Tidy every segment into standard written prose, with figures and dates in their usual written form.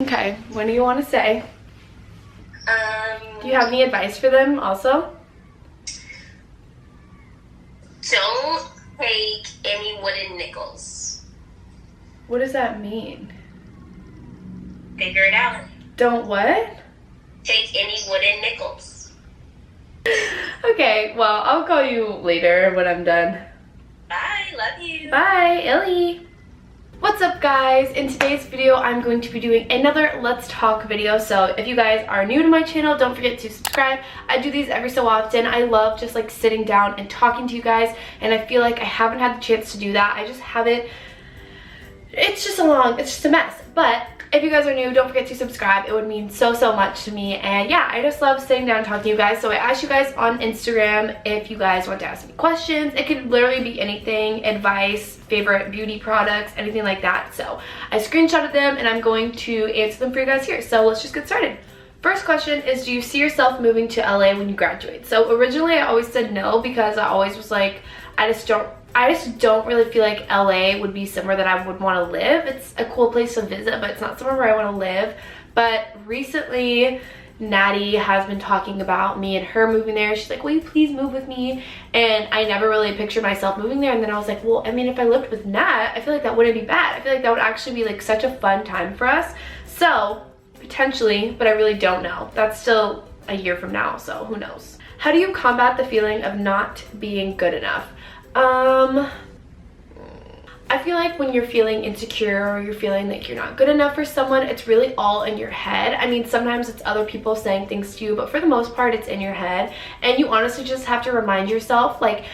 Okay, what do you want to say? Do you have any advice for them also? Don't take any wooden nickels. What does that mean? Figure it out. Don't what? Take any wooden nickels. Okay, well, I'll call you later when I'm done. Bye, love you. Bye, Ellie. What's up, guys? In today's video, I'm going to be doing another Let's Talk video. So if you guys are new to my channel, don't forget to subscribe. I do these every so often. I love just like sitting down and talking to you guys, and I feel like I haven't had the chance to do that. I just haven't. It's just a mess. But if you guys are new, don't forget to subscribe. It would mean so much to me. And yeah, I just love sitting down and talking to you guys. So I asked you guys on Instagram if you guys want to ask me questions. It could literally be anything, advice, favorite beauty products, anything like that. So I screenshotted them and I'm going to answer them for you guys here. So let's just get started. First question is, do you see yourself moving to LA when you graduate? So originally I always said no, because I always was like, I just don't really feel like LA would be somewhere that I would want to live. It's a cool place to visit, but it's not somewhere where I want to live. But recently, Natty has been talking about me and her moving there. She's like, will you please move with me? And I never really pictured myself moving there. And then I was like, well, I mean, if I lived with Nat, I feel like that wouldn't be bad. I feel like that would actually be like such a fun time for us. So potentially, but I really don't know. That's still a year from now, so who knows. How do you combat the feeling of not being good enough? I feel like when you're feeling insecure or you're feeling like you're not good enough for someone, it's really all in your head. I mean, sometimes it's other people saying things to you, but for the most part, it's in your head. And you honestly just have to remind yourself, like,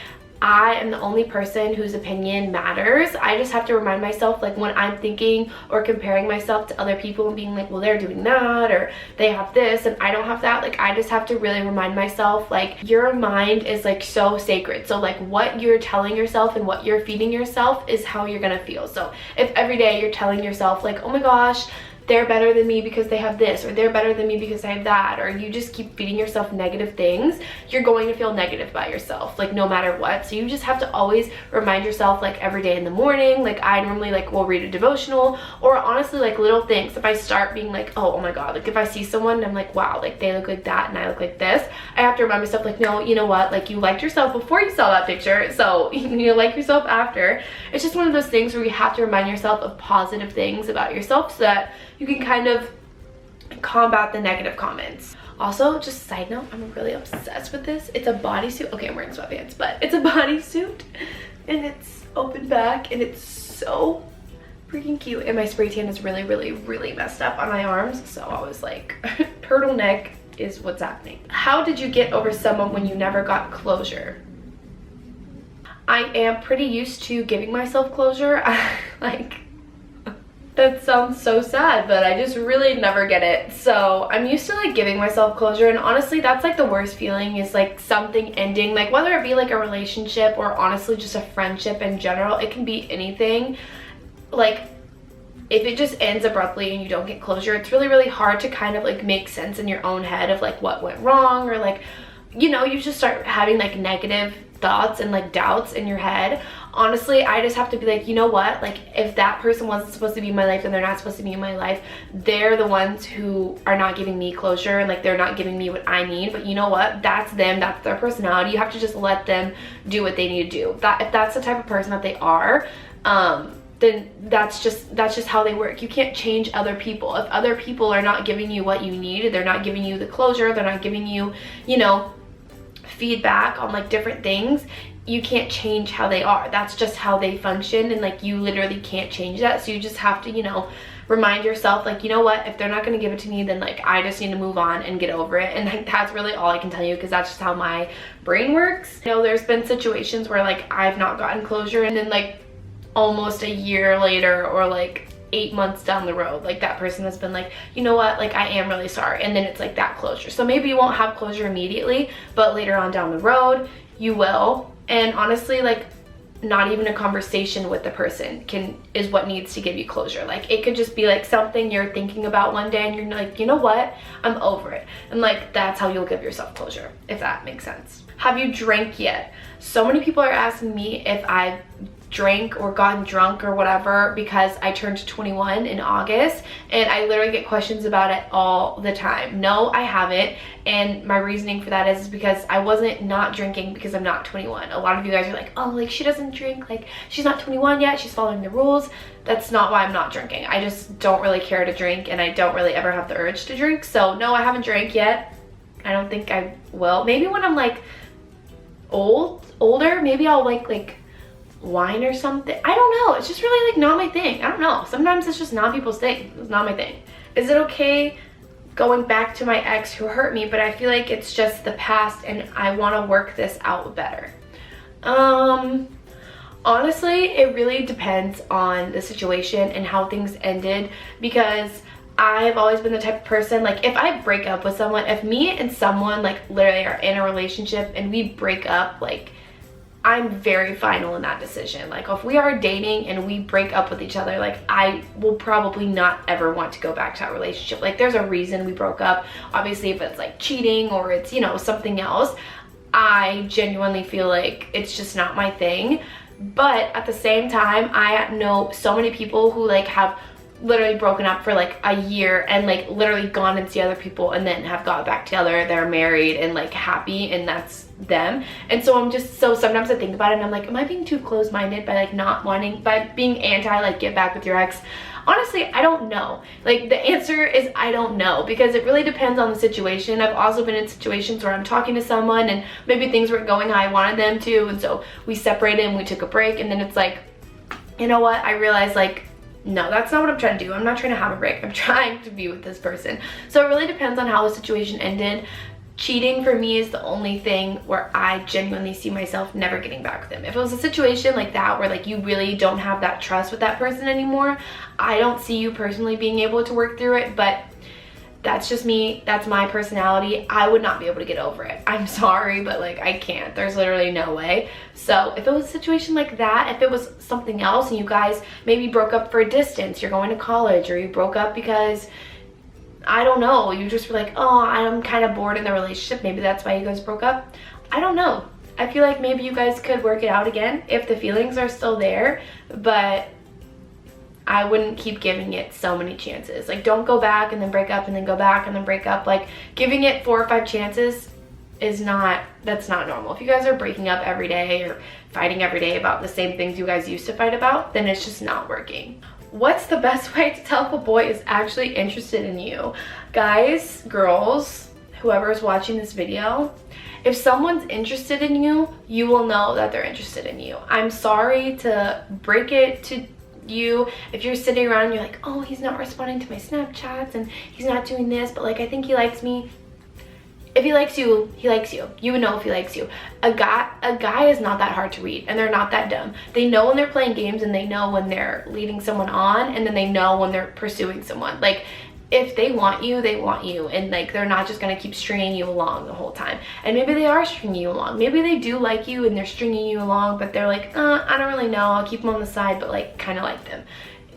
I am the only person whose opinion matters. I just have to remind myself, like, when I'm thinking or comparing myself to other people and being like, well, they're doing that or they have this and I don't have that. Like, I just have to really remind myself, like, your mind is like so sacred. So like what you're telling yourself and what you're feeding yourself is how you're gonna feel. So if every day you're telling yourself like, oh my gosh, they're better than me because they have this, or they're better than me because I have that, or you just keep feeding yourself negative things, you're going to feel negative about yourself, like no matter what. So you just have to always remind yourself, like every day in the morning, like I normally like will read a devotional, or honestly like little things. If I start being like, oh my god, like if I see someone and I'm like, wow, like they look like that and I look like this, I have to remind myself like, no, you know what, like you liked yourself before you saw that picture, so you like yourself after. It's just one of those things where you have to remind yourself of positive things about yourself so that you can kind of combat the negative comments. Also, just a side note, I'm really obsessed with this. It's a bodysuit. Okay, I'm wearing sweatpants, but it's a bodysuit and it's open back and it's so freaking cute. And my spray tan is really messed up on my arms. So I was like, turtleneck is what's happening. How did you get over someone when you never got closure? I am pretty used to giving myself closure. Like, that sounds so sad, but I just really never get it. So I'm used to like giving myself closure, and honestly that's like the worst feeling, is like something ending, like whether it be like a relationship or honestly just a friendship in general. It can be anything. Like if it just ends abruptly and you don't get closure, it's really hard to kind of like make sense in your own head of like what went wrong, or like, you know, you just start having like negative thoughts and like doubts in your head. Honestly, I just have to be like, you know what, like if that person wasn't supposed to be in my life, then they're not supposed to be in my life. They're the ones who are not giving me closure, and like they're not giving me what I need. But you know what, that's them, that's their personality. You have to just let them do what they need to do. That if that's the type of person that they are, then that's just how they work. You can't change other people. If other people are not giving you what you need, they're not giving you the closure, they're not giving you, you know, feedback on like different things, you can't change how they are. That's just how they function, and like you literally can't change that. So you just have to, you know, remind yourself like, you know what, if they're not going to give it to me, then like I just need to move on and get over it. And like that's really all I can tell you, because that's just how my brain works. You know, there's been situations where like I've not gotten closure, and then like almost a year later or like 8 months down the road, like that person has been like, you know what, like I am really sorry, and then it's like that closure. So maybe you won't have closure immediately, but later on down the road you will. And honestly, like not even a conversation with the person is what needs to give you closure. Like it could just be like something you're thinking about one day and you're like, you know what, I'm over it, and like that's how you'll give yourself closure, if that makes sense. Have you drank yet? So many people are asking me if I've drank or gotten drunk or whatever because I turned 21 in August, and I literally get questions about it all the time. No, I haven't, and my reasoning for that is because I wasn't not drinking because I'm not 21. A lot of you guys are like, oh, like she doesn't drink, like she's not 21 yet, she's following the rules. That's not why I'm not drinking. I just don't really care to drink, and I don't really ever have the urge to drink. So no, I haven't drank yet. I don't think I will. Maybe when I'm like older, maybe I'll like wine or something. I don't know. It's just really like not my thing. I don't know. Sometimes it's just not people's thing. It's not my thing. Is it okay going back to my ex who hurt me? But I feel like it's just the past and I want to work this out better. Honestly, it really depends on the situation and how things ended, because I've always been the type of person, like if I break up with someone, if me and someone like literally are in a relationship and we break up, like I'm very final in that decision. Like if we are dating and we break up with each other, like I will probably not ever want to go back to that relationship. Like there's a reason we broke up. Obviously if it's like cheating or it's, you know, something else, I genuinely feel like it's just not my thing. But at the same time, I know so many people who like have literally broken up for like a year and like literally gone and see other people and then have got back together, they're married and like happy, and that's them. And so I'm just, so sometimes I think about it and I'm like, am I being too close-minded by like not wanting, by being anti like get back with your ex? Honestly, I don't know. Like the answer is I don't know, because it really depends on the situation. I've also been in situations where I'm talking to someone and maybe things weren't going how I wanted them to, and so we separated and we took a break, and then it's like, you know what, I realized like, no, that's not what I'm trying to do. I'm not trying to have a break. I'm trying to be with this person. So it really depends on how the situation ended. Cheating for me is the only thing where I genuinely see myself never getting back with him. If it was a situation like that where like you really don't have that trust with that person anymore, I don't see you personally being able to work through it, but that's just me. That's my personality. I would not be able to get over it. I'm sorry, but like I can't. There's literally no way. So if it was a situation like that, if it was something else and you guys maybe broke up for a distance, you're going to college, or you broke up because I don't know, you just were like, oh, I'm kind of bored in the relationship, maybe that's why you guys broke up. I don't know. I feel like maybe you guys could work it out again if the feelings are still there, but I wouldn't keep giving it so many chances. Like don't go back and then break up and then go back and then break up. Like giving it 4 or 5 chances is not, that's not normal. If you guys are breaking up every day or fighting every day about the same things you guys used to fight about, then it's just not working. What's the best way to tell if a boy is actually interested in you? Guys, girls, whoever is watching this video, if someone's interested in you, you will know that they're interested in you. I'm sorry to break it to you if you're sitting around and you're like, oh, he's not responding to my Snapchats and he's not doing this, but like I think he likes me. If he likes you, he likes you. You would know if he likes you. A guy is not that hard to read, and they're not that dumb. They know when they're playing games, and they know when they're leading someone on, and then they know when they're pursuing someone. Like if they want you, they want you, and like they're not just gonna keep stringing you along the whole time. And maybe they are stringing you along. Maybe they do like you and they're stringing you along, but they're like, I don't really know, I'll keep them on the side, but like kind of like them.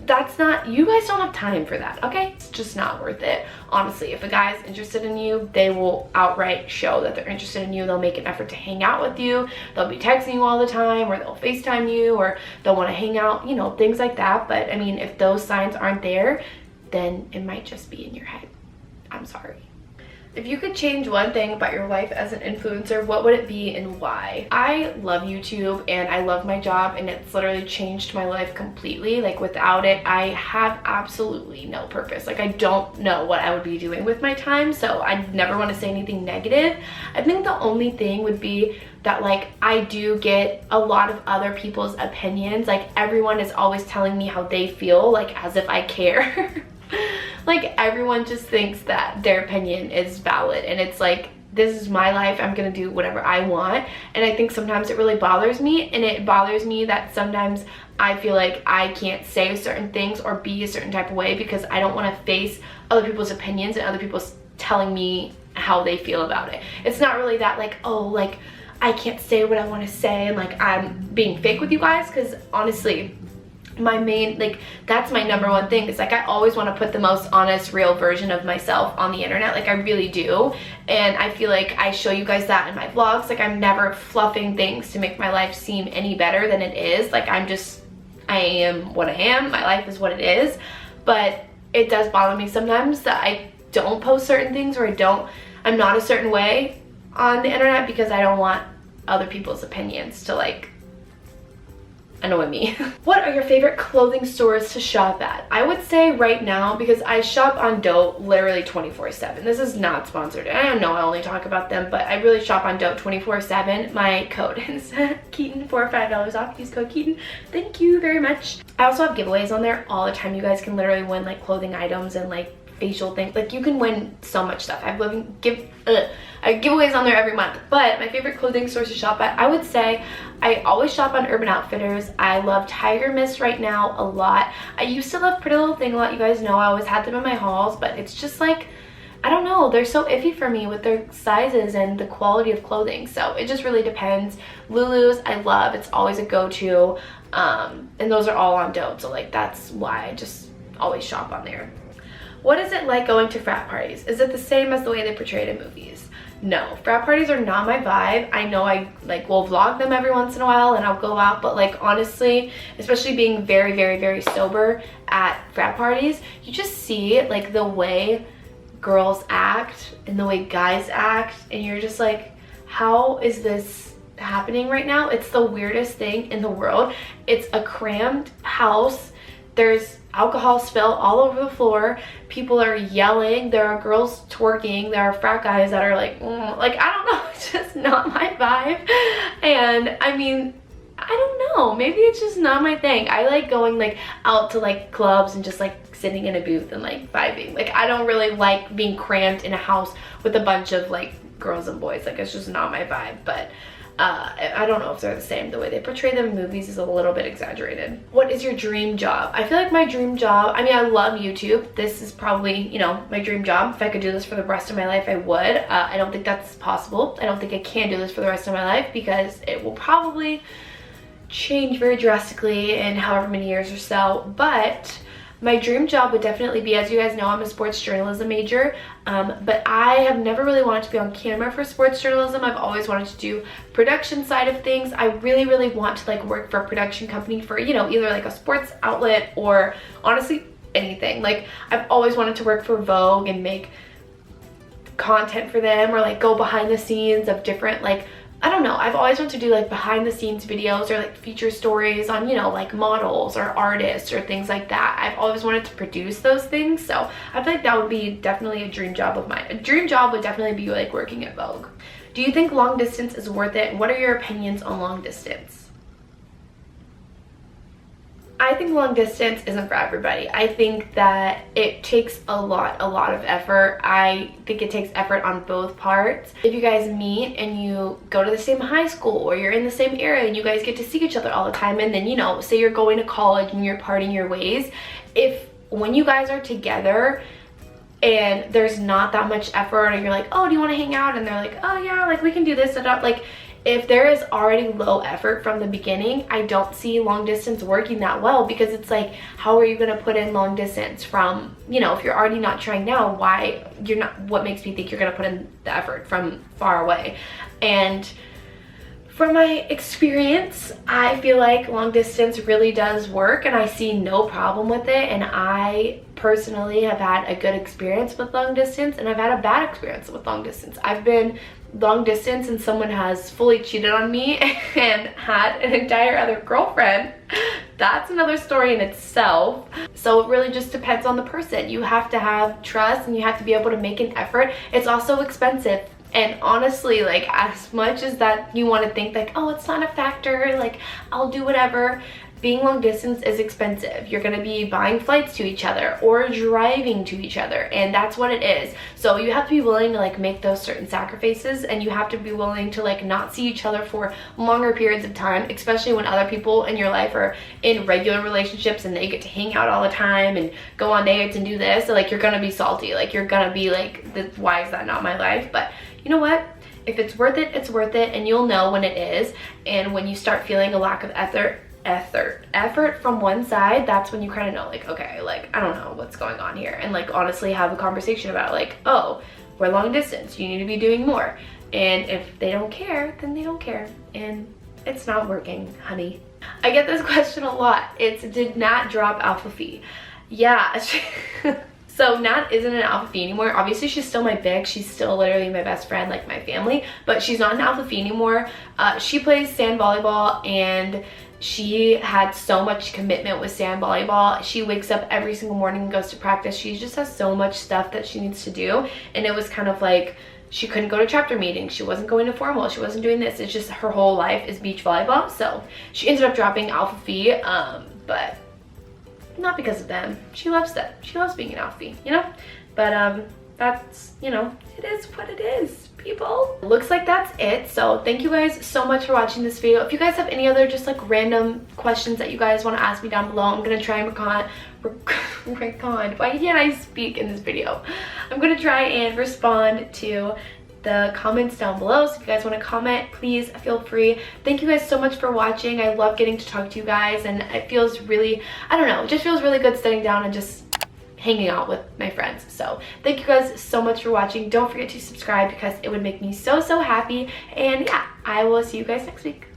That's not, you guys don't have time for that, okay? It's just not worth it. Honestly, if a guy is interested in you, they will outright show that they're interested in you. They'll make an effort to hang out with you. They'll be texting you all the time, or they'll FaceTime you, or they'll want to hang out, you know, things like that. But I mean, if those signs aren't there, then it might just be in your head. I'm sorry. If you could change one thing about your life as an influencer, what would it be and why? I love YouTube and I love my job, and it's literally changed my life completely. Like without it, I have absolutely no purpose. Like I don't know what I would be doing with my time, so I never want to say anything negative. I think the only thing would be that like I do get a lot of other people's opinions. Like everyone is always telling me how they feel, like as if I care. Like everyone just thinks that their opinion is valid, and it's like, this is my life, I'm gonna do whatever I want. And I think sometimes it really bothers me, and it bothers me that sometimes I feel like I can't say certain things or be a certain type of way because I don't want to face other people's opinions and other people's telling me how they feel about it. It's not really that like, oh, like I can't say what I want to say and like I'm being fake with you guys, because honestly my main, like, that's my number one thing. It's like I always want to put the most honest, real version of myself on the internet. Like, I really do. And I feel like I show you guys that in my vlogs. Like, I'm never fluffing things to make my life seem any better than it is. Like, I am what I am. My life is what it is. But it does bother me sometimes that I don't post certain things, or I'm not a certain way on the internet because I don't want other people's opinions to, like, annoy me. What are your favorite clothing stores to shop at? I would say right now, because I shop on DOTE literally 24/7. This is not sponsored. I know I only talk about them, but I really shop on DOTE 24/7. My code is Keaton for $5 off. Use code Keaton. Thank you very much. I also have giveaways on there all the time. You guys can literally win like clothing items and like facial things. Like, you can win so much stuff. I have giveaways on there every month. But my favorite clothing stores to shop at, I would say I always shop on Urban Outfitters. I love Tiger Mist right now a lot. I used to love Pretty Little Thing a lot. You guys know I always had them in my hauls, but it's just like, I don't know, they're so iffy for me with their sizes and the quality of clothing. So it just really depends. Lulu's I love. It's always a go-to. And those are all on DOTE. So like, that's why I just always shop on there. What is it like going to frat parties? Is it the same as the way they portray it in movies? No, frat parties are not my vibe. I know I like will vlog them every once in a while and I'll go out, but like, honestly, especially being very, very, very sober at frat parties, you just see like the way girls act and the way guys act, and you're just like, how is this happening right now? It's the weirdest thing in the world. It's a crammed house. There's alcohol spill all over the floor. People are yelling. There are girls twerking. There are frat guys that are like, like, I don't know. It's just not my vibe. And I mean, I don't know. Maybe it's just not my thing. I like going like out to like clubs and just like sitting in a booth and like vibing. Like, I don't really like being cramped in a house with a bunch of like girls and boys. Like, it's just not my vibe. But I don't know if they're the same. The way they portray them in movies is a little bit exaggerated. What is your dream job? I feel like my dream job, I mean, I love YouTube. This is probably, you know, my dream job. If I could do this for the rest of my life, I would. I don't think that's possible. I don't think I can do this for the rest of my life because it will probably change very drastically in however many years or so. But my dream job would definitely be, as you guys know, I'm a sports journalism major, but I have never really wanted to be on camera for sports journalism. I've always wanted to do production side of things. I really, really want to like work for a production company for, you know, either like a sports outlet or honestly anything. Like, I've always wanted to work for Vogue and make content for them, or like go behind the scenes of different, like, I don't know, I've always wanted to do like behind the scenes videos or like feature stories on, you know, like models or artists or things like that. I've always wanted to produce those things, so I feel like that would be definitely a dream job of mine. A dream job would definitely be like working at Vogue. Do you think long distance is worth it? What are your opinions on long distance? I think long distance isn't for everybody. I think that it takes a lot of effort. I think it takes effort on both parts. If you guys meet and you go to the same high school or you're in the same area and you guys get to see each other all the time, and then, you know, say you're going to college and you're parting your ways, if when you guys are together and there's not that much effort, and you're like, oh, do you want to hang out? And they're like, oh yeah, like we can do this, like, if there is already low effort from the beginning, I don't see long distance working that well, because it's like, how are you going to put in long distance from, you know, if you're already not trying now, why you're not, what makes me think you're going to put in the effort from far away? And from my experience, I feel like long distance really does work, and I see no problem with it. And I personally have had a good experience with long distance, and I've had a bad experience with long distance. I've been long distance and someone has fully cheated on me and had an entire other girlfriend. That's another story in itself. So it really just depends on the person. You have to have trust and you have to be able to make an effort. It's also expensive. And honestly, like, as much as that you want to think like, oh, it's not a factor, like I'll do whatever, being long distance is expensive. You're going to be buying flights to each other or driving to each other, and that's what it is. So you have to be willing to like make those certain sacrifices, and you have to be willing to like not see each other for longer periods of time, especially when other people in your life are in regular relationships and they get to hang out all the time and go on dates and do this. So like, you're going to be salty. Like, you're going to be like, why is that not my life? But you know what? If it's worth it, it's worth it, and you'll know when it is. And when you start feeling a lack of effort from one side, that's when you kind of know, like, okay, like, I don't know what's going on here, and like honestly have a conversation about, like, oh, we're long distance, you need to be doing more. And if they don't care, then they don't care, and it's not working, honey. I get this question a lot. It's, did Nat drop Alpha Phi? Yeah. So Nat isn't an Alpha Phi anymore. Obviously she's still my big, she's still literally my best friend, like my family, but she's not an Alpha Phi anymore. She plays sand volleyball, and she had so much commitment with sand volleyball. She wakes up every single morning and goes to practice. She just has so much stuff that she needs to do, and it was kind of like she couldn't go to chapter meetings, she wasn't going to formal, she wasn't doing this. It's just her whole life is beach volleyball. So she ended up dropping Alpha Phi, but not because of them. She loves them. She loves being an Alpha Phi, you know? But that's, you know, it is what it is, people. Looks like that's it. So thank you guys so much for watching this video. If you guys have any other just like random questions that you guys want to ask me down below, I'm gonna try and why can't I speak in this video? I'm gonna try and respond to the comments down below. So if you guys want to comment, please feel free. Thank you guys so much for watching. I love getting to talk to you guys, and it feels really, I don't know, it just feels really good sitting down and just hanging out with my friends. So thank you guys so much for watching. Don't forget to subscribe because it would make me so happy. And yeah, I will see you guys next week.